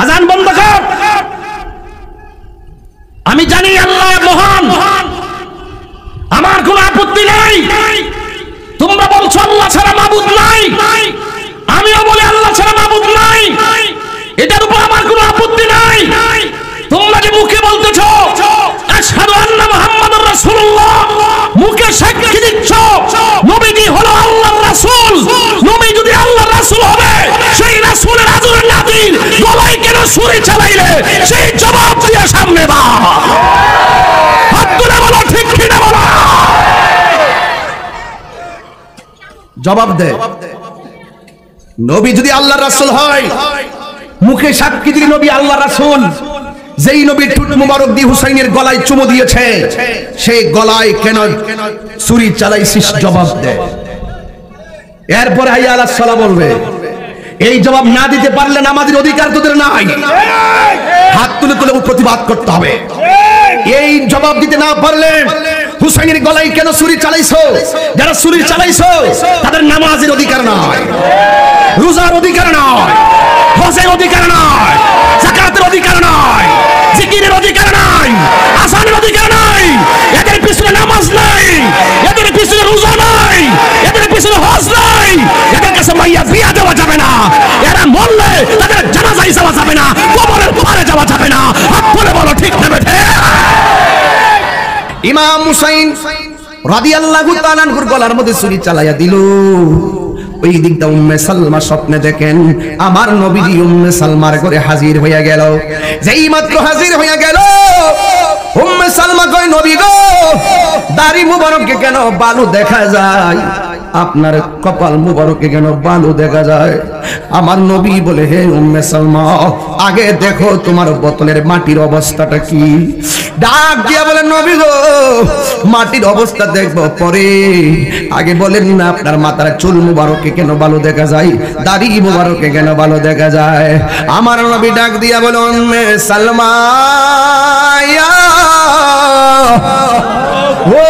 আজান বন্ধ কর। আমি জানি আল্লাহ মহান, আমার কোনো আপত্তি নাই। তোমরা বলছো আল্লাহ ছাড়া মাবুদ নাই, আমিও বলি আল্লাহ ছাড়া মাবুদ নাই। এটার উপর আমার কোনো আপত্তি নাই। তোমরা যে মুখে বলতেছো আশহাদু আন্না মুহাম্মাদুর রাসূলুল্লাহ, মুখে সাক্ষী দিচ্ছ নবীজি হলো আল্লাহর রাসূল। নবী যদি আল্লাহর রাসূল হবে, সেই রাসূলের আজরের নাতির গলায় কেন ছুরি চালাইলে? সেই জবাব দিয়ে সামনে বা হাত তুলে বলো, ঠিক কি না বলো? জবাব দে। নবী যদি আল্লাহর রাসূল হয়, মুখে সাক্ষী দিলে নবী আল্লাহর রাসূল, যেই নবীর ঠোঁট মুবারক দিয়ে হুসাইনের গলায় চুমু দিয়েছে, সেই গলায় কেন ছুরি চালাইছিস? জবাব দে। এরপরে হাইয়া আলাস সালাহ বলবে। এই জবাব না দিতে পারলে নামাজের অধিকার তোদের নাই। হাত তুলে তুলে প্রতিবাদ করতে হবে। এই জবাব দিতে না পারলে হুসাইনের গলায় কেন ছুরি চালাইছো? যারা ছুরি চালাইছো তাদের নামাজের অধিকার নাই, রোজার অধিকার নাই, হজের অধিকার নাই, যাকাতের অধিকার নাই, জিকিরের অধিকার নাই, আযানের অধিকার নাই। এদের পিছনে নামাজ নাই, এদের পিছনে রোজা নাই, এদের পিছনে হজ নাই, এদের কাছে মাইয়া বিয়া দেওয়া যাবে না। এরা মরলে তাদের জানাজায় যাওয়া যাবে না, কবরের পারে যাওয়া যাবে না। হাত তুলে বলো, ঠিক না বেঠে? ইমাম হুসাইন রাদিয়াল্লাহু তাআলা আনহুর গলার মধ্যে ছুরি চালাইয়া দিল। ওই দিকটা উম্মে সালমা স্বপ্নে দেখেন আমার নবীজি উম্মে সালমার ঘরে হাজির হইয়া গেল। যেই মাত্র হাজির হইয়া গেল, উম্মে সালমা কয়, নবী গো, দাড়ি মুবারককে কেন বালু দেখা যায়? আপনার কপাল মুবারকে কেন বালু দেখা যায়? আমার নবী বলে, হে উম্মে সালমা, আগে দেখো তোমার বোতলের মাটির অবস্থাটা কি। ডাক দিয়া বলে, নবী গো, মাটির অবস্থা দেখবো পরে, আগে বলেন না আপনার মাথার চুল মুবারকে কেন বালু দেখা যায়, দাড়ি মুবারকে কেন বালু দেখা যায়? আমার নবী ডাক দিয়া বলে, উম্মে সালমা, ও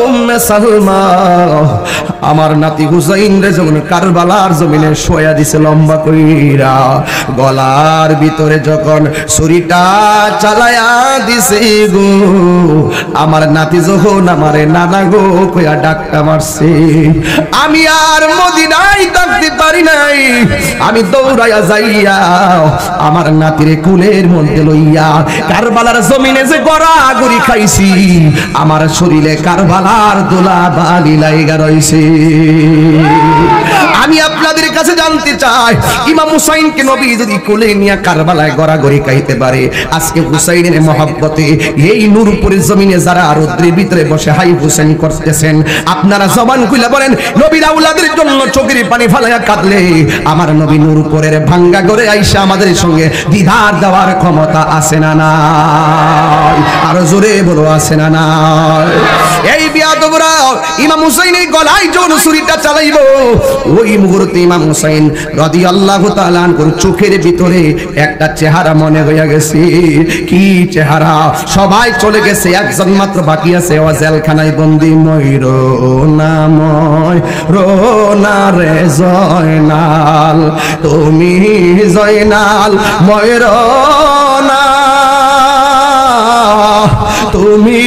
উম্মে সালমা, আমার নাতি হুসাইন রে যখন কারবালার জমিনে শোয়া দিছে লম্বা কইরা, গলার ভিতরে যখন ছুরিটা চালায়া দিছে গো, আমার নাতি যখন আমারে নানা গো কইয়া ডাকটা মারছে, আমি আর মদিনায় থাকতে পারি নাই। আমি দৌড়াইয়া যাইয়া আমার নাতিরে কুলের মধ্যে লইয়া কারবালার জমিনে যে গড়াগড়ি খাইছি, আমার শরীরে কারবালার দোলা বালি লাইগা রইছে। আমি আপনাদের কাছে জানতে চাই, ইমাম হুসাইনকে নবী যদি কোলে নিয়ে কারবালায় গড়াগড়ি খাইতে পারে, আজকে হুসাইনের মহব্বতে এই নূরপুরের জমিনে যারা রৌদ্রের ভিতরে বসে হাই হুসাইন করতেছেন, আপনারা জবান খুলে বলেন, নবীর আওলাদের জন্য চোখের পানি ফালাইয়া কাঁদলে আমার নবী নূরপুরের ভাঙ্গা করে আইসা আমাদের সঙ্গে দিদার দেওয়ার ক্ষমতা আছে না নাই? আরো জোরে বলো, আছে না নাই? এই বিয়াদবরা ইমাম হুসাইনের গলায় যখন ছুরিটা চালাইবো, ওই মুহূর্তে ইমাম হুসাইন রাদিয়াল্লাহু তাআলা আনহুর চোখের ভিতরে একটা চেহারা মনে হইয়া গেছে। কি চেহারা? সবাই চলে গেছে, একজন মাত্র বাকি আছে, ও জেলখানায় বন্দী। রোনা রে জয়নাল, তুমি জয়নাল ময়ূরনা, তুমি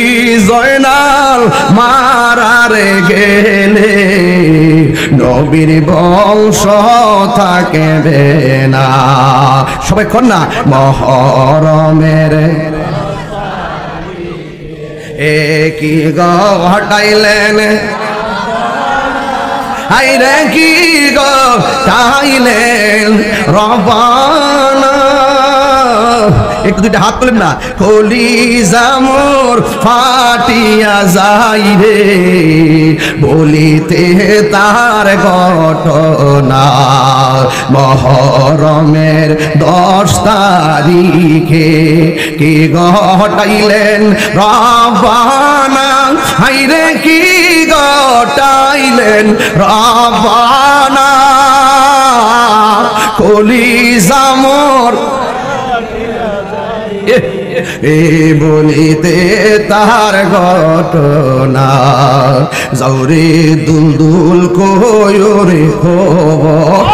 জয়নাল মারারে গেলে নবীর বংশ থাকবে না। সবাই কর না, মহরমের কি গো হটাইলেন, হাইরে কি গো হটাইলেন রবানা। একটু দুইটা হাত তুলেন না। কলিজা মোর ফাটিয়া যাই রে বলিতে তার ঘটনা, মহরমের 10 তারিখে কি ঘটাইলেন রবানা, হাইরে কি ঘটাইলেন রবানা। কলিজা মোর এ বলিতে তার ঘটনা যাওরে দুলদুল কয়রে খবর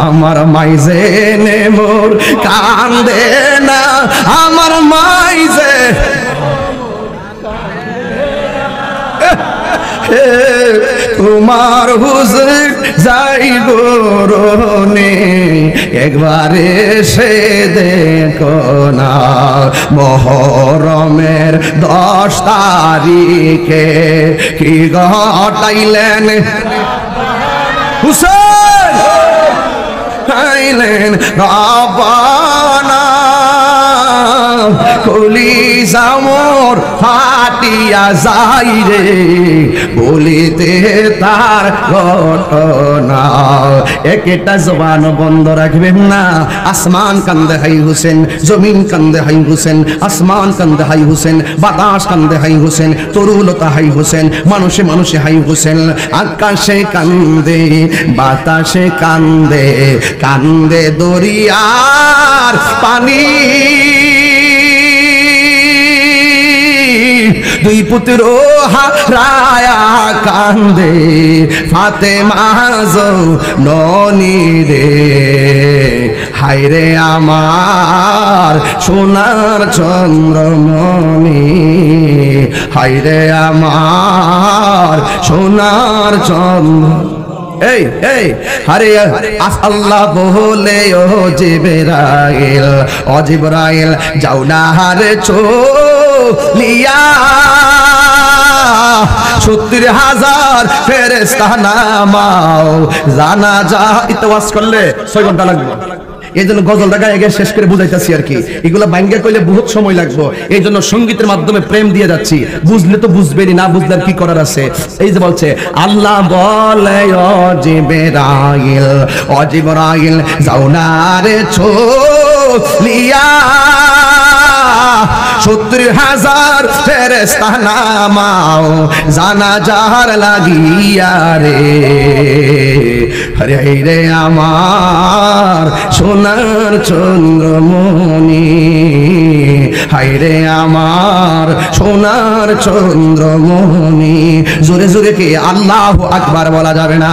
আমার মাইজে নে মোর কান্দে না আমার মাইজে তোমার হুজুর যাই গোরনে একবারে সে দেখো না মহরমের 10 তারিখে কি ঘটাইলেন হুসেন আইলেন রাব্বানা কলিজা মোর ফাটিয়া যাই রে বলিতে তার ঘটনা একটা জবান বন্ধ রাখবেন না আসমান কান্দে হাই হোসেন জমিন কান্দে হাই হোসেন আসমান কান্দে হাই হোসেন বাতাস কান্দে হাই হোসেন তরুলতা হাই হোসেন মানুষে মানুষে হাই হোসেন আকাশে কান্দে বাতাসে কান্দে কান্দে দরিয়ার পানি দুই পুত্র হারায়া কান্দে ফাতেমা ননি রে হায়রে আমার সোনার চন্দ্রমণি হায়রে আমার সোনার চন্দ্র এই এই আরে আল্লাহ বলে ও জিবরাইল যাও না হারে চলিয়া 70,000 ফেরেশতা নামাও জানাজা ইতওয়াজ করলে 6 ঘন্টা লাগবে এই জন্য গজলটা গায়ে গিয়ে শেষ করে বুঝাইতেছি আর কি এগুলো বাঙ্গা কইলে বহুত সময় লাগবে এই জন্য সঙ্গীতের মাধ্যমে প্রেম দিয়ে যাচ্ছি বুঝলে তো বুঝবেনি না বুঝলে আর কি করার আছে এই যে বলছে আল্লাহ বলে ও জিবরাইল যাও না রে চলিয়া 70,000 ফেরেশতা নামাও জানাজার লাগিয়া রে হরে রে আমার সোনার চন্দ্রমণি হায়রে আমার সোনার চন্দ্রমণি জোরে জোরে কি আল্লাহু আকবার বলা যাবে না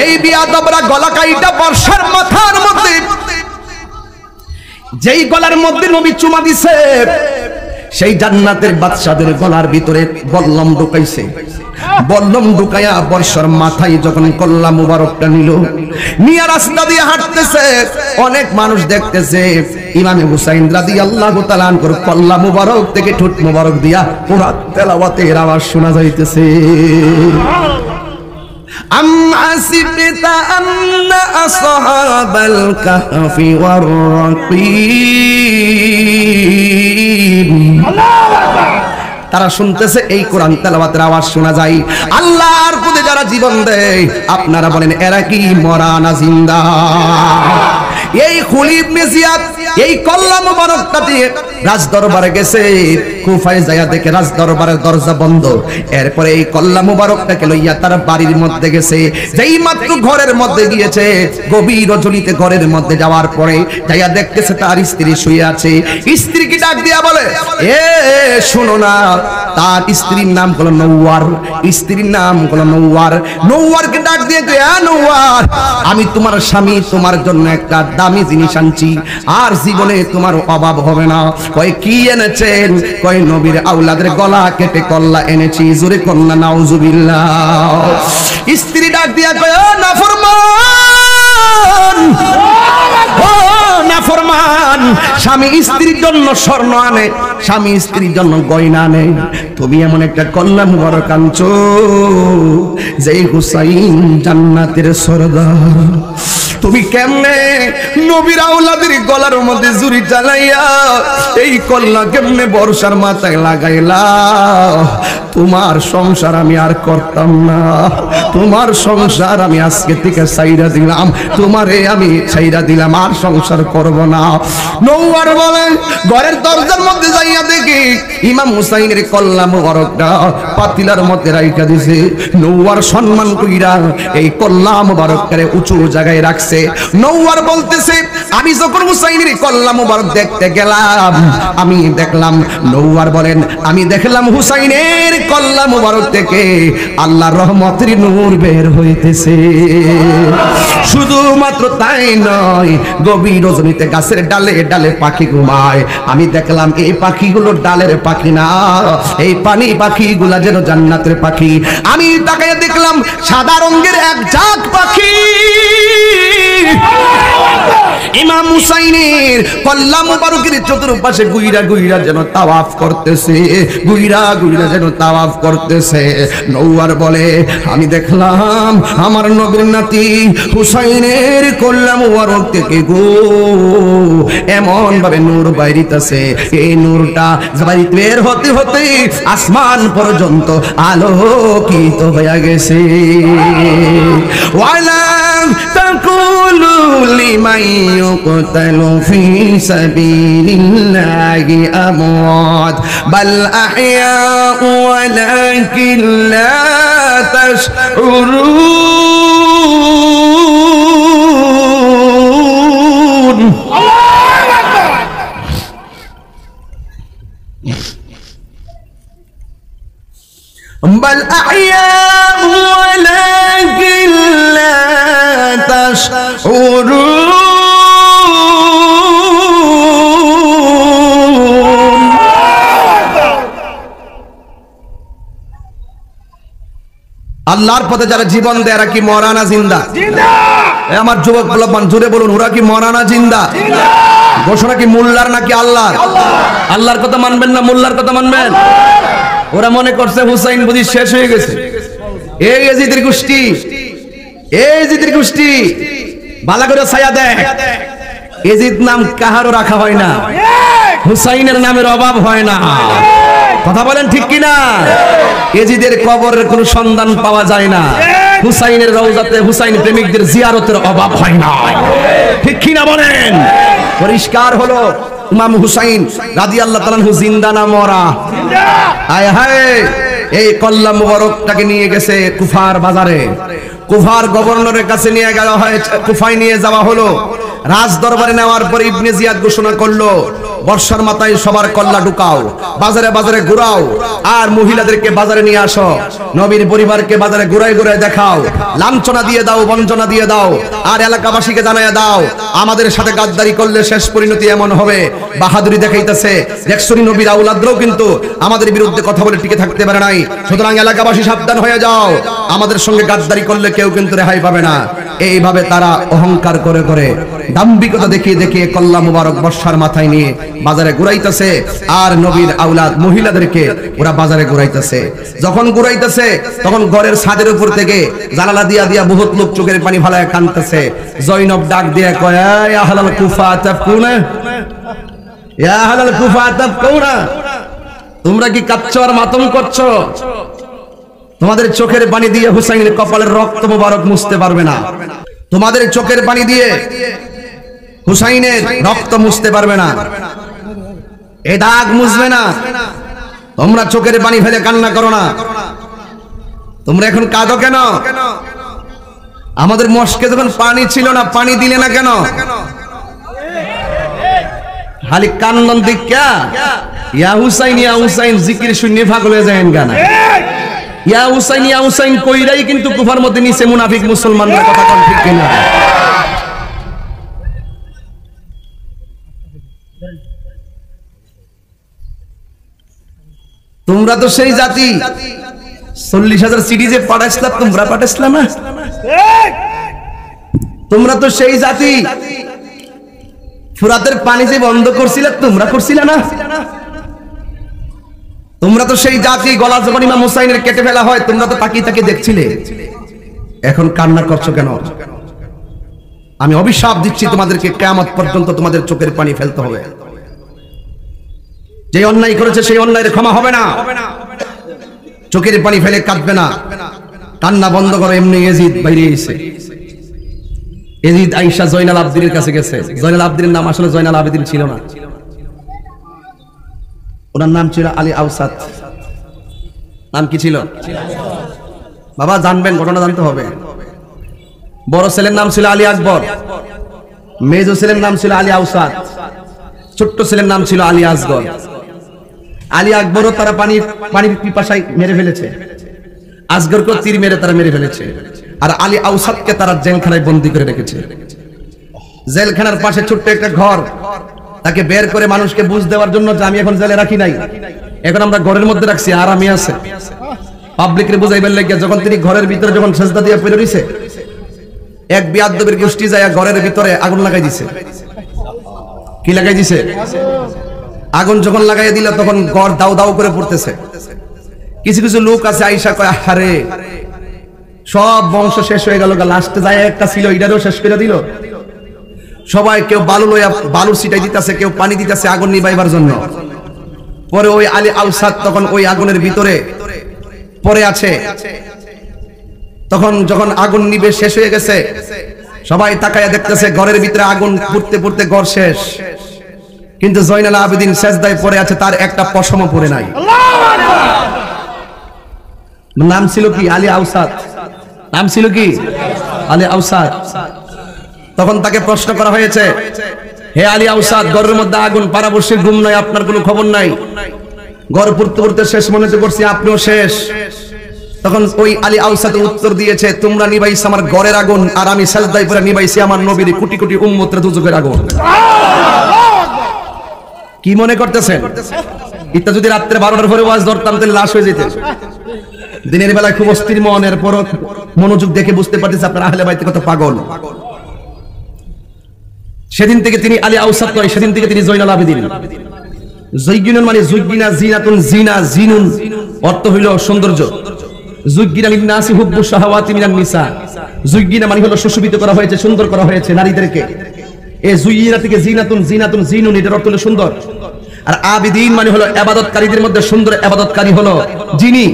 এই বিয়াদবরা গলা কাইটা বর্ষার মাথার মধ্যে যেই গলার মধ্যে নবী চুমা দিছে সেই জান্নাতের বাদশাদের গলার ভিতরে বল্লম ঢুকাইছে বল্লম ঢুকায়া বর্ষার মাথায় যখন কল্লা মুবারকটা নিল নিয়া রাস্তা দিয়ে হাঁটতেছে অনেক মানুষ দেখতেছে ইমামে হুসাইন রাদিয়াল্লাহু তাআলা আনহুর কল্লা মুবারক থেকে ঠোঁট মুবারক দিয়া কুরআন তেলাওয়াতের আওয়াজ শোনা যাইতেছে أم حسبت أن أصحاب الكهف والرقيم তারা শুনতেছে এই কোরআন তেলাওয়াতের আওয়াজ শোনা যায় আল্লাহর পথে যারা জীবন দেয় আপনারা বলেন এরা কি মরা না জিন্দা এই খলিফ মেজিয়াত এই কল্লা মুবারকটা দিয়ে রাজ দরবারে গেছে কুফায় যায় দেখে রাজ দরবারের দরজা বন্ধ এরপরে এই কল্লা মুবারকটাকে লইয়া তার বাড়ির মধ্যে গেছে যেই মাত্র ঘরের মধ্যে গিয়েছে গভীর রজনীতে ঘরের মধ্যে যাওয়ার পরে যাইয়া দেখতেছে তার স্ত্রী শুয়ে আছে স্ত্রীকে ডাক দিয়া বলে এ শোনো না তার স্ত্রীর নাম হলো নওয়ার স্ত্রীর নাম হলো নওয়ার নওয়ারকে ডাক দিয়ে কয় নওয়ার আমি তোমার স্বামী তোমার জন্য একটা দামি জিনিস আনছি আর জীবনে তোমার অভাব হবে না কয় কি এনেছেন কয় নবীর আওলাদের গলা কেটে কল্লা এনেছি জোরে কন্না নাউজুবিল্লাহ স্ত্রী ডাক দিয়া কয় নাফরমান ও নাফরমান স্বামী স্ত্রীর জন্য স্বর্ণ আনে স্বামী স্ত্রীর জন্য গয়না আনে তুমি এমন একটা কল্লা মুবারক আনছো যে হুসাইন জান্নাতের সরদার তুমি কেমনে নবীর আওলাদের গলার মধ্যে জুরি চালাইয়া এই কল্লা কেমনে বর্ষার মাথায় লাগাইলা তোমার সংসার আমি আর করতাম না, তোমার সংসার আমি আজকে থেকে ছাইরা দিলাম, তোমারে আমি ছাইরা দিলাম, আর সংসার করব না। নৌয়ার বলেন ঘরের দরজার মধ্যে যাইয়া দেখি ইমাম হুসাইনের কল্লা মুবারকটা পাতিলার মধ্যে রাইখা দিছে। নৌয়ার সম্মান কইরা এই কল্লা মুবারকটারে উঁচু জায়গায় রাখছে। নৌয়ার বলতেছে আমি যখন হুসাইনের কল্লা মুবারক দেখতে গেলাম, আমি দেখলাম, নৌয়ার বলেন আমি দেখলাম হুসাইনের কল্লা মুবারক থেকে আল্লাহর রহমতের নূর বের হইতেছে। শুধুমাত্র তাই নয়, গভীর রজনীতে গাছের ডালে ডালে পাখি ঘুমায়, আমি দেখলাম এই পাখিগুলো ডালের পাখি না, এই পানি পাখিগুলা যেন জান্নাতের পাখি। আমি তাকায় দেখলাম সাদা রঙের এক ঝাঁক পাখি ইমাম হুসাইনের কল্লা মুবারকের চতুর্পাশে গুইরা গুইরা যেন তাওয়াফ করতেছে, গুইরা গুইরা যেন তাওয়াফ করতেছে। নৌয়ার বলে আমি দেখলাম আমার নবীর নাতি হুসাইনের কল্লা মুবারক থেকে গো এমন ভাবে নূর বাইরিতেছে, এই নূরটা বের হতে হতে আসমান পর্যন্ত আলোকিত হয়ে গেছে। ওয়ালা তাকুলু লিমান يقتل في سبيل الله أموات بل أحياء ولكن لا تشعرون بل أحياء ولكن لا تشعرون আল্লাহর পথে যারা জীবন দেয় এরা কি মরা না জিন্দা? আমার যুবক বলবান জোরে বলুন, ওরা কি মরা না জিন্দা? ঘোষণা কি মোল্লার নাকি আল্লাহর? আল্লাহর কথা মানবেন না মোল্লার কথা মানবেন? ওরা মনে করছে হুসাইন বুঝি শেষ হয়ে গেছে। এই ইয়াজিদের গোষ্ঠী, এই ইয়াজিদের গোষ্ঠী বালা করে ছায়া দেয়। ইয়াজিদ নাম কাহারও রাখা হয় না, হুসাইনের নামের অভাব হয় না। কথা বলেন ঠিক কিনা? ইয়াজিদের কবরের কোনো সন্ধান পাওয়া যায় না, হুসাইনের রওজাতে হুসাইন প্রেমিকদের জিয়ারতের অভাব হয় না। ঠিক কিনা বলেন? পরিষ্কার হলো ইমাম হুসাইন রাদিয়াল্লাহু তাআলা আনহু জিন্দা না মরা? হায় হায়, এই কল্লা মুবারকটাকে নিয়ে গেছে কুফার বাজারে, কুফার গভর্নরের কাছে নিয়ে গেল হয়, কুফায় নিয়ে যাওয়া হলো। রাজ দরবারে নেওয়ার পরে ইবনে জিয়াদ ঘোষণা করলো বর্ষার মাথায় সবার কল্লা ঢুকাও, বাজারে বাজারে ঘুরাও, আর মহিলাদেরকে বাজারে নিয়ে আসো, নবীর পরিবারকে বাজারে ঘুরায় ঘুরায় দেখাও, লাঞ্ছনা দিয়ে দাও, বঞ্চনা দিয়ে দাও, আর এলাকাবাসীকে জানায় দাও আমাদের সাথে গাদ্দারি করলে শেষ পরিণতি এমন হবে। বাহাদুরি দেখাইতেছে, দেখছনি নবীর আওলাদরাও কিন্তু আমাদের বিরুদ্ধে কথা বলে টিকে থাকতে পারে নাই, সুতরাং এলাকাবাসী সাবধান হয়ে যাও, আমাদের সঙ্গে গাদ্দারি করলে কেউ কিন্তু রেহাই পাবে না। এইভাবে তারা অহংকার করে করে দাম্ভিকতা দেখিয়ে দেখিয়ে কল্লা মুবারক বর্ষার মাথায় নিয়ে বাজারে ঘুরাইতেছে, আর নবীর আওলাদ মহিলাদেরকে ওরা বাজারে ঘুরাইতেছে। যখন ঘুরাইতেছে তখন ঘরের ছাদের উপর থেকে জানালা দিয়া দিয়া বহুত লোক চোখের পানি ফালায় কাঁদতেছে। জয়নব ডাক দিয়ে কয়, ইয়া আহলাল কুফা তাবকুনা, ইয়া আহলাল কুফা তাবকুনা, তোমরা কি কাঁদছো আর মাতম করছো? তোমাদের চোখের পানি দিয়ে হুসাইনের কপালের রক্ত মোবারক মুছতে পারবে না, তোমাদের চোখের পানি দিয়ে হুসাইনের রক্ত মুছতে পারবে না, এ দাগ মুছবে না। তোমরা চোখের পানি ফেলে কান্না করো না, তোমরা এখন কাঁদো কেন? আমাদের মস্কে যখন পানি ছিল না, পানি দিলে না কেন? খালি কান্দন দিকা ইয়া হুসাইন জিকির শুনে পাগল হয়ে যায় গানা। ইয়া হুসাইন কইরাই কিন্তু কুফার মধ্যে নিচে মুনাফিক মুসলমানরা, কথা কোন ঠিক কিনা? তোমরা তো সেই জাতি 40,000 সিডি যে পাঠাইছিলা, তোমরা পাঠাইছিলা না? তোমরা তো সেই জাতি ফুরাতের পানি যে বন্ধ করছিলে, তোমরা করছিলে না? তোমরা তো সেই জাতি গলা যখন ইমাম হুসাইনের কেটে ফেলা হয়, তোমরা তো তাকিয়ে তাকিয়ে দেখছিলে। এখন কান্না করছো কেন? আমি অভিশাপ দিচ্ছি তোমাদেরকে, কিয়ামত পর্যন্ত তোমাদের চোখের পানি ফেলতে হবে। যে অন্যায় করেছে সেই অন্যায়ের ক্ষমা হবে না। চোখের পানি ফেলে কাঁদবে না, কান্না বন্ধ করো। এমনি ইয়াজিদ বাইরে এসে ইয়াজিদ আয়েশা জয়নাল আবেদিনের কাছে গেছে। জয়নাল আবেদিনের নাম আসলে জয়নাল আবেদিন ছিল না, ওনার নাম ছিল আলী আউসাত। নাম কি ছিল? বাবা জানবেন, ঘটনা জানতে হবে। বড় ছেলের নাম ছিল আলী আকবর, মেজো ছেলের নাম ছিল আলী আউসাত, ছোট্ট ছেলের নাম ছিল আলী আসগর। আলী আকবরও তারা পানির পিপাসায় মেরে ফেলেছে, আসগরকে তীর মেরে তারা মেরে ফেলেছে, আর আলী আউসাতকে তারা জেলখানায় বন্দী করে রেখেছে। জেলখানার পাশে ছোট্ট একটা ঘর, তাকে বের করে মানুষকে বুঝ দেওয়ার জন্য যে আমি এখন জেলে রাখি নাই, এখন আমরা ঘরের মধ্যে রাখছি, আরামে আছে। পাবলিকরে বুঝাইবার লাগিয়া যখন তিনি ঘরের ভিতরে যখন সেজদা দিয়ে পড়ে রইছে, এক বিয়াদবের গোষ্ঠী যায় ঘরের ভিতরে আগুন লাগাই দিছে। কি লাগাই দিছে? আগুন যখন লাগাই দিল তখন ঘর দাউ দাউ করে পড়তেছে। কিছু কিছু লোক আছে আয়েশা কয়, আরে সব বংশ শেষ হয়ে গেল, লাস্টে যায় একটা ছিল, এটারও শেষ করে দিল। সবাই কেউ বালু লইয়া বালু ছিটাই দিতেছে, কেউ পানি দিতেছে আগুন নিবাইবার জন্য। পরে ওই আলী আউসাদ তখন ওই আগুনের ভিতরে পড়ে আছে। তখন যখন আগুন নিবে শেষ হয়ে গেছে, সবাই তাকায়া দেখতেছে ঘরের ভিতরে আগুন পুড়তে পুড়তে ঘর শেষ, কিন্তু জয়নাল আবেদিন সেজদায় পড়ে আছে, তার একটা পশমও পড়ে নাই। নাম ছিল কি? আলী আউসাদ। নাম ছিল কি? আলী আউসাদ। তখন তাকে প্রশ্ন করা হয়েছে, হে আলী আউসাদ, ঘরের মধ্যে আগুন, পাড়াবর্ষীর ঘুম নাই, আপনার কোনো খবর নাই, ঘর পুড়তে পুড়তে শেষ মনে করছি আপনিও শেষ। তখন ওই আলী আউসাদ উত্তর দিয়েছে, তোমরা নিবাইছ আমার ঘরের আগুন, আর আমি সেজদায় পড়ে নিবাইছি আমার নবীর কোটি কোটি উম্মতের দুজকের আগুন। কি মনে করতেছেন? এটা যদি রাত্রে 12টার পরে ওয়াজ ধরতাম তাহলে লাশ হয়ে যেত। দিনের বেলায় খুব অস্থির মন, এরপর মনোযোগ দেখে বুঝতে পারতেছে আপনার আহলে বাইত কত পাগল। সেদিন থেকে তিনি আলী আউসাদ নয়, সেদিন থেকে তিনি জয়নাল আবেদিন। জৈগিনুন মানে জুগিনা, জিনাতুন জিনা, জিনুন অর্থ হইল সৌন্দর্য। জুগিনা লিন্নাসি হুব্বু শাহাওয়াতি মিনান নিসা, জুগিনা মানে হলো সুশোভিত করা হয়েছে, সুন্দর করা হয়েছে নারীদেরকে। এই জুগিনা থেকে জিনাতুন, জিনাতুন জিনুন, এটার অর্থ হলো সুন্দর। আর আবিদিন মানে হলো ইবাদতকারীদের মধ্যে সুন্দর ইবাদতকারী হলো যিনি,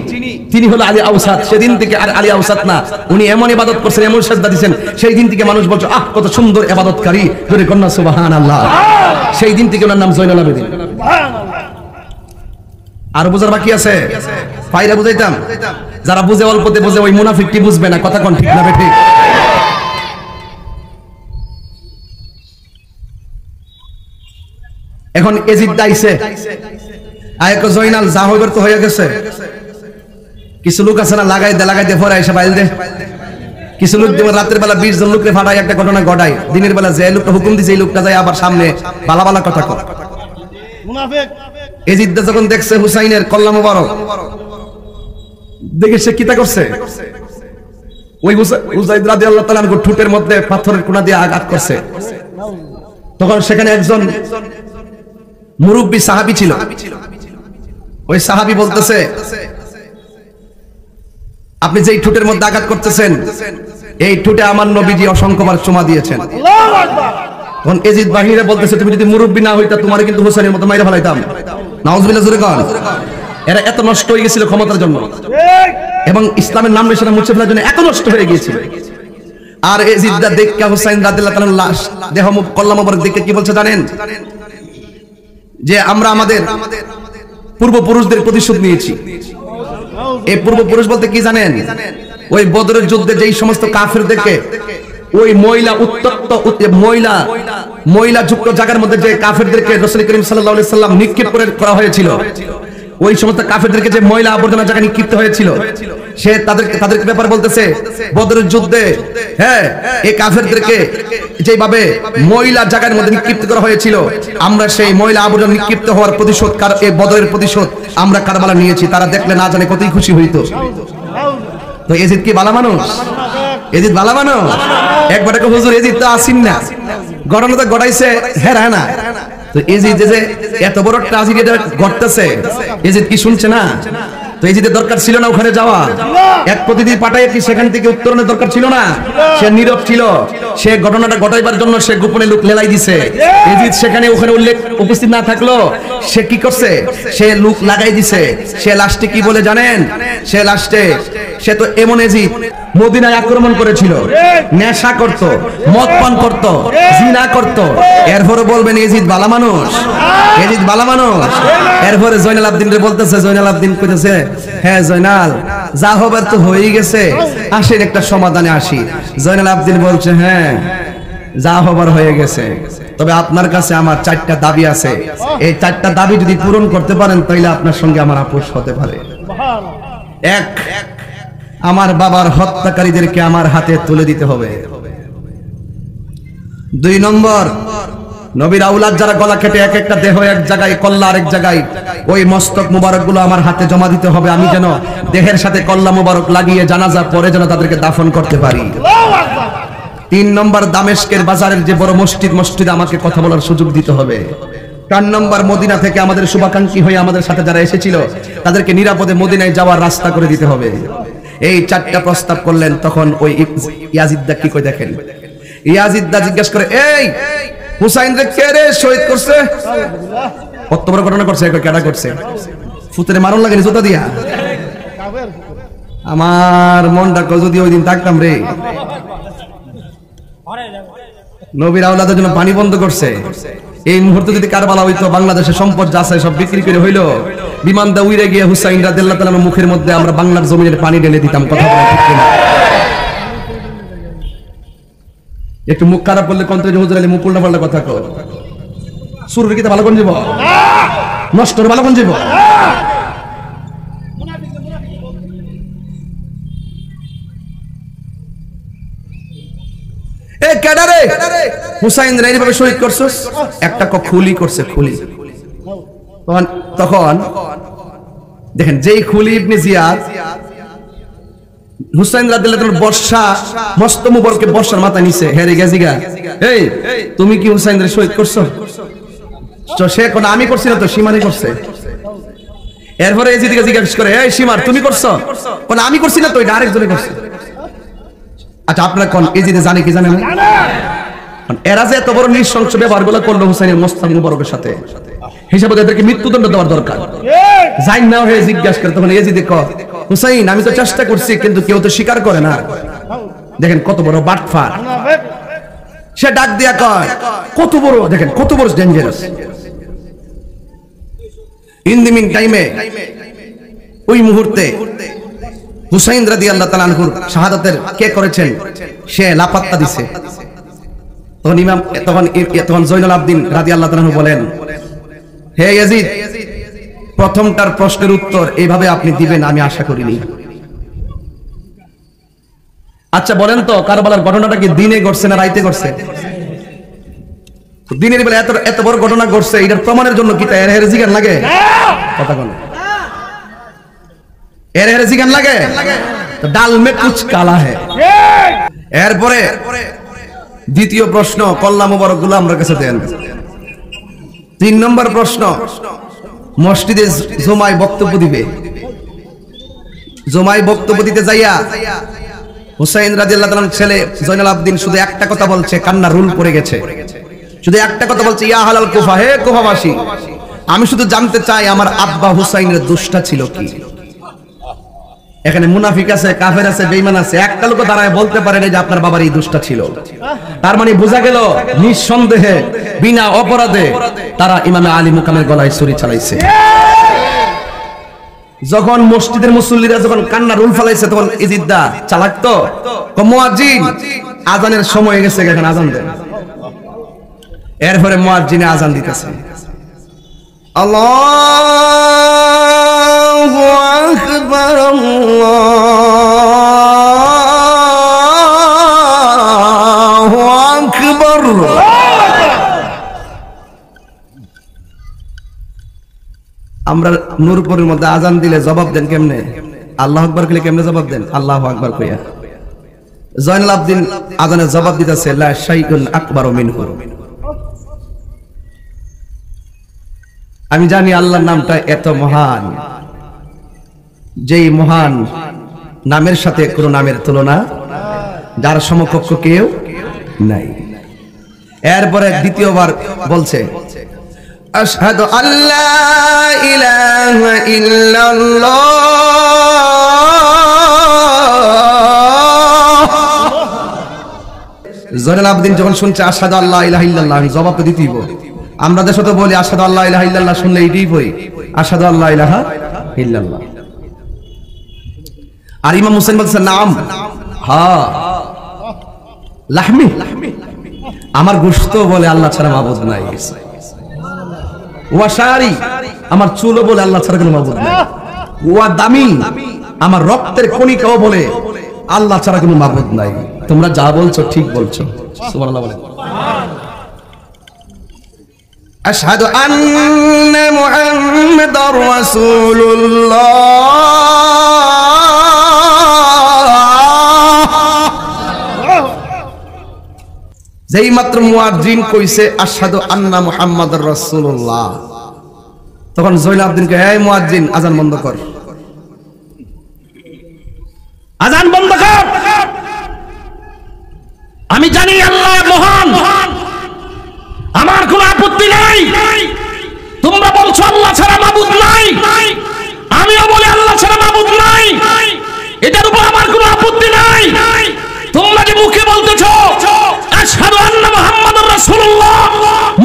তিনি হলো আলী আউসাদ। সেদিন থেকে আর আলী আউসাদ না, উনি এমন ইবাদত করছেন, এমন সাজদা দিয়েছেন, সেই দিন থেকে মানুষ বলছে আহ কত সুন্দর ইবাদতকারী, জোরে কন্যা সুবহানাল্লাহ। সেই দিন থেকে ওনার নাম জয়নাল আবেদিন। আর বুঝার বাকি আছে? পাইরা বুঝাইতাম, যারা বুঝে অল্পতে বুঝে ওই মুনাফিকটি বুঝবে না। কথা কোন ঠিক না ঠিক? এখন এজিদ দাইছে আয়ক জয়নাল যা হইবার তো হয়ে গেছে। কিছু লোক আছে না লাগাই দে পরে এসে বাইল দে। কিছু লোক যেমন রাতের বেলা 20 জন লোকরে ফাটাই একটা ঘটনা ঘটায়, দিনের বেলা যে লোকটা হুকুম দিছে এই লোকটা যায় আবার সামনে বালা বালা কথা কয়। মুনাফিক এজিদ যখন দেখছে হুসাইনের কল্লা মোবারক, দেখে সে কিতা করছে, ওই হুসাইন রাদিয়াল্লাহু তাআলা আনহু ঠোঁটের মধ্যে পাথরের কোনা দিয়ে আঘাত করছে। তখন সেখানে একজন মুরব্বী সাহাবী ছিল, ওই সাহাবী বলতেছে, আপনি যেই ঠোঁটের মধ্যে আঘাত করতেছেন এই ঠোঁটে আমার নবীজি অসংখ্যবার চুমা দিয়েছেন। আল্লাহু আকবার। তখন এজিদ বাহিরে বলতেছে, তুমি যদি মুরব্বী না হইতা তোমারে কিন্তু হোসেনের মতো মাইরা ফেলাইতাম। নাউজুবিল্লাহ জোরে কর। এরা এত নষ্ট হয়ে গেছিল ক্ষমতার জন্য এবং ইসলামের নাম নিশানা মুছে ফেলার জন্য এত নষ্ট হয়ে গিয়েছিল। আর এজিদ দেখে হুসাইন রাদিয়াল্লাহু তাআলার লাশ দেহ কল্লা মোবারক দেখে কি বলছে জানেন? যে আমরা আমাদের পূর্বপুরুষদের প্রতিশোধ নিয়েছি। এই পূর্বপুরুষ বলতে কি জানেন? ওই বদরের যুদ্ধে যেই সমস্ত কাফেরদেরকে ওই মহিলা উত্তপ্ত মহিলা যুক্ত জায়গার মধ্যে যে কাফেরদেরকে রাসূল করিম সাল্লাল্লাহু আলাইহি সাল্লাম নিক্ষেপ করা হয়েছিল, ওই সমস্ত কাফেরদেরকে যে মহিলা আবর্জনা জায়গায় নিক্ষিপ্ত হয়েছিল, সে তাদের ব্যাপার বলতেছে বদরের যুদ্ধে হ্যাঁ এই কাফেরদেরকে যেভাবে মহিলা জায়গার মধ্যে নিক্ষিপ্ত করা হয়েছিল, আমরা সেই মহিলা আবর্জনা নিক্ষিপ্ত হওয়ার প্রতিশোধ, এই বদরের প্রতিশোধ আমরা কারবালা নিয়েছি। তারা দেখলে না জানে কতই খুশি হইতো। তো এজিদ কি ভালো মানুষ? এজিদ ভালো মানুষ? একবার হুজুর এজিদ তো আসিন না, ঘটনা তো ঘটাইছে হ্যাঁ না। তো এজিদ যে এত বড় ট্রাজেডি ঘটতেছে, এজিদ কি শুনছে না? তো এজিদের দরকার ছিল না ওখানে যাওয়া, এক প্রতিনিধি পাঠায় কি সেখান থেকে উত্তরণের দরকার ছিল না? সে নীরব ছিল, সে ঘটনাটা ঘটাইবার জন্য সে গোপনে লোক লেলাই দিছে। এজিদ সেখানে ওখানে উপস্থিত না থাকলো, সে কি করছে? সে লোক লাগাই দিছে। সে লাস্টে কি বলে জানেন? সে লাস্টে, সে তো এমন এজিদ মদিনায় আক্রমণ করেছিল, নেশা করত, মদ পান করত, জিনা করত, এরপরে বলবেন এজিদ ভালো মানুষ, এজিদ ভালো মানুষ। এরপরে জয়নাল আবদিন রে বলতেছে, জয়নাল আবদিন কইতেছে, হ্যাঁ জয়নাল, যা হবার তো হয়েই গেছে, আসেন একটা সমাধানে আসি। জয়নাল আবদিন বলছে, হ্যাঁ যা হবার হয়ে গেছে, তবে আপনার কাছে আমার 4টা দাবি আছে। এই 4টা দাবি যদি পূরণ করতে পারেন তাহলে আপনার সঙ্গে আমার আপোষ হতে পারে। এক, আমার বাবার হত্যাকারীদেরকে আমার হাতে তুলে দিতে হবে। 2 নম্বর, নবীর আউলাদ যারা গলা কেটে এক একটা দেহ এক জায়গায়, কল্লা আরেক জায়গায়, ওই মস্তক মুবারক গুলো আমার হাতে জমা দিতে হবে। আমি যেন দেহের সাথে কল্লা মুবারক লাগিয়ে জানাজা পরে যেন তাদেরকে দাফন করতে পারি। 3 নম্বর, দামেস্কের বাজারের যে বড় মসজিদ, মসজিদে আমাকে কথা বলার সুযোগ দিতে হবে। 4 নম্বর, মদিনা থেকে আমাদের শুভাকাঙ্ক্ষী হয়ে আমাদের সাথে যারা এসেছিল তাদেরকে নিরাপদে মদিনায় যাওয়ার রাস্তা করে দিতে হবে। এই 4টা প্রস্তাব করলেন। তখন ওই ইয়াজিদদা কি কই দেখেন, ইয়াজিদদা জিজ্ঞাসা করে, এই হুসাইন রে কে রে শহীদ করছে? কত বড় ঘটনা করছে, কেডা করছে? ফুতেরে মারণ লাগেনি জুতা দিয়া? আমার মনটা যদি ওই দিন থাকতাম রে। নবীর আওলাদের জন্য পানি বন্ধ করছে। এই মুহূর্তে যদি কারবালা হইতো, বাংলাদেশের সম্পদ যা আছে সব বিক্রি করে হইলো, বিমান দা উইরে গিয়ে হুসাইন রাদিয়াল্লাহু তাআলার মুখের মধ্যে আমরা বাংলার জমিনের পানি ঢেলে দিতাম। কথা বলা ঠিক কিনা? একটু মুখ খারাপ করলে কন্ত্রে হুজুর আলী মুখ উল্টা পাল্টা কথা কর। সুরের কি ভালো কোন যাব, নষ্টর ভালো কোন যাব? এ কেডারে হুসাইন রে এইভাবে শহীদ করছস? একটা খুলি করছে, খুলি। তখন দেখেন, যেই খুলি ইবনে জিয়াদ হুসাইন রাদিয়াল্লাহু তাআলার বর্ষা, মস্ত মুবারকে বর্ষার মাথা নিচে হেরে গেজিগা, এই তুমি কি হুসাইন রে শহীদ করছো? তো সে কোন আমি করছি না, তো সীমানি করছে। এরপরে এজিদকে জিজ্ঞাসা করে, এই সীমার তুমি করছো? কোন আমি করছি না, তো এটা আরেকজনে করছে। আচ্ছা আপনারা কোন এজিদে জানে কি জানে না? এরা যে এত বড় নৃশংস ব্যবহারগুলো করলো হুসাইনের মস্তক মুবারকের সাথে, হিসাবে এদেরকে মৃত্যুদণ্ড দেওয়ার দরকার। যাই না হয়ে জিজ্ঞাসা করে, তখন এজিদে কয়, হুসাইন আমি তো চেষ্টা করছি কিন্তু কেউ তো স্বীকার করে না। দেখেন কত বড় বাটফার। সে ডাক দিয়া কয়, কত বড়, দেখেন কত বড় ডেঞ্জারাস। ইন দি মিন টাইমে, ওই মুহূর্তে হুসাইন রাদিয়াল্লাহু তাআলা আনহুর শাহাদাতের কে করেছেন সে লাপাত্তা দিছে। তখন জয়নুল আবদিন রাদিয়াল্লাহু তাআলা বলেন, হে ইয়াজিদ, প্রথমটার প্রশ্নের উত্তর এইভাবে আপনি দিবেন আমি আশা করিনি। আচ্ছা বলেন তো, কারবালার ঘটনাটা কি দিনে ঘটছে না রাইতে ঘটছে? দিনের বেলা এত বড় ঘটনা ঘটছে, এটার প্রমাণের জন্য কি তাই এর জিগান লাগে? কথা বলেন, এর জিগান লাগে? ডাল মে কুছ কালা है। এরপরে দ্বিতীয় প্রশ্ন, কল্লা মুবারক গুলো আমার কাছে দেন। 3 নম্বর প্রশ্ন, মসজিদে জুমায় বক্তব্য দিবে। জুমায় বক্তব্য দিতে যাইয়া হুসাইন রাদিয়াল্লাহু তাআলার ছেলে জয়নুল আবদিন শুধু একটা কথা বলছে, কান্না রুল পড়ে গেছে। শুধু একটা কথা বলছে, ইয়া আহলাল কুফা, হে কুফাবাসী, আমি শুধু জানতে চাই আমার আব্বা হুসাইনের দোষটা ছিল কি। এখানে মুনাফিক আছে, কাফের আছে, বেঈমান আছে, একটা লোক দাঁড়ায় বলতে পারে না যে আপনার বাবার এই দোষটা ছিল। তার মানে বোঝা গেল নিঃসন্দেহে বিনা অপরাধে তারা ইমামে আলী মুকামের গলায় ছুরি চালাইছে। যখন মসজিদের মুসল্লিরা যখন কান্না রুল ফলাইছে, তখন ইজিদা চালাক তো মুয়াজ্জিন, আজানের সময় হয়ে গেছে, এখন আজান দেন। এরপরে মুয়াজ্জিনে আজান দিতেছে, আল্লাহু আকবার, আল্লাহু আকবার। আমরা নূরপুরের মধ্যে আজান দিলে জবাব দেন কেমনে? আল্লাহু আকবার কইলে কেমনে জবাব দেন? আল্লাহু আকবার কইয়া। জয়নুল আবদিন আজানের জবাব দিতেছে, লা শাইউন আকবারু মিনহু। আমি জানি আল্লাহর নামটা এত মহান যেই মহান নামের সাথে কোনো নামের তুলনা, যার সমকক্ষ কেউ নাই। এরপরে দ্বিতীয়বার বলছে আশহাদু আল্লা ইলাহা ইল্লাল্লাহ। জয়নুল আবেদিন যখন শুনছে আশহাদু আল্লা ইলাহা ইল্লাল্লাহ, আমি জবাব তো দিতেই বলি। আমরা দেশে তো বলি আশহাদু আল্লা ইলাহা ইল্লাল্লাহ, শুনলে এটাই বলি আশহাদু আল্লা ইলাহা ইল্লাল্লাহ। আর ইমাম হোসেন বলছে নাম, হ্যাঁ লাহমি, আমার গোশত বলে আল্লাহ ছাড়া মাবুদ নাই। ওয়া শারি, আমার চুলও বলে আল্লাহ ছাড়া কোনো মাবুদ নাই। ওয়া দামি, আমার রক্তের কণিকাও বলে আল্লাহ ছাড়া কোনো মাবুদ নাই। তোমরা যা বলছো ঠিক বলছো। সুবহানাল্লাহ বলেন। আশহাদু আন্না মুহাম্মাদার রাসূলুল্লাহ। যেই মাত্র মুয়াজ্জিন কইছে আশহাদু আন্না মুহাম্মাদার রাসূলুল্লাহ, তখন জয়নুল আবেদিনকে, এই মুয়াজ্জিন আজান বন্ধ কর, আজান বন্ধ কর। আমি জানি আল্লাহ মহান, আমার কোনো আপত্তি নাই। তোমরা বলছো আল্লাহ ছাড়া মাবুদ নাই, আমিও বলি আল্লাহ ছাড়া মাবুদ নাই। এটার উপর আমার কোনো আপত্তি নাই। তোমরা যে মুখে বলতেছো আশহাদু আন্না মুহাম্মাদুর রাসূলুল্লাহ,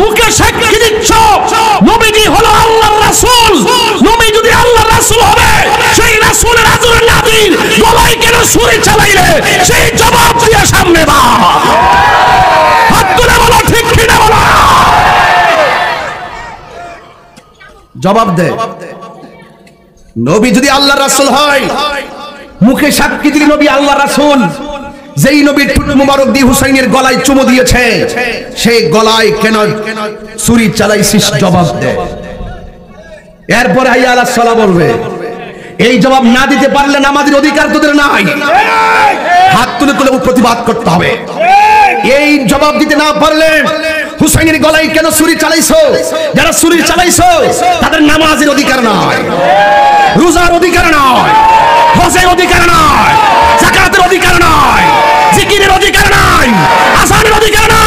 মুখে সাক্ষী দিচ্ছ নবীজি হলো আল্লাহর রাসূল। নবী যদি আল্লাহর রাসূল হবে, সেই রাসূলের আজর নাদির গলায় কেন ছুরি চালাইলে, সেই জবাব দিয়ে সামনে দাও। হাত তুলে বলো ঠিক কি না বলো। জবাব দে। নবী যদি আল্লাহর রাসূল হয়, মুখে সাক্ষী দিলে নবী আল্লাহর রাসূল, যেই নবীর ঠোঁট মুবারক দিয়ে হুসাইনের গলায় চুমু দিয়েছে, সেই গলায় কেন ছুরি চালাইছিস? জবাব দে। এরপর হাইয়া আলাস সালাহ বলবে। এই জবাব না দিতে পারলে নামাজের অধিকার তোদের নাই। হাত তুলে তুলে প্রতিবাদ করতে হবে। এই জবাব দিতে না পারলে হুসাইনের গলায় কেন ছুরি চালাইছো, যারা ছুরি চালাইছো তাদের নামাজের অধিকার নাই, রোজার অধিকার নাই, হজের অধিকার নাই, যাকাতের অধিকার নাই, জিকিরের অধিকার নাই, আযানের অধিকার নাই।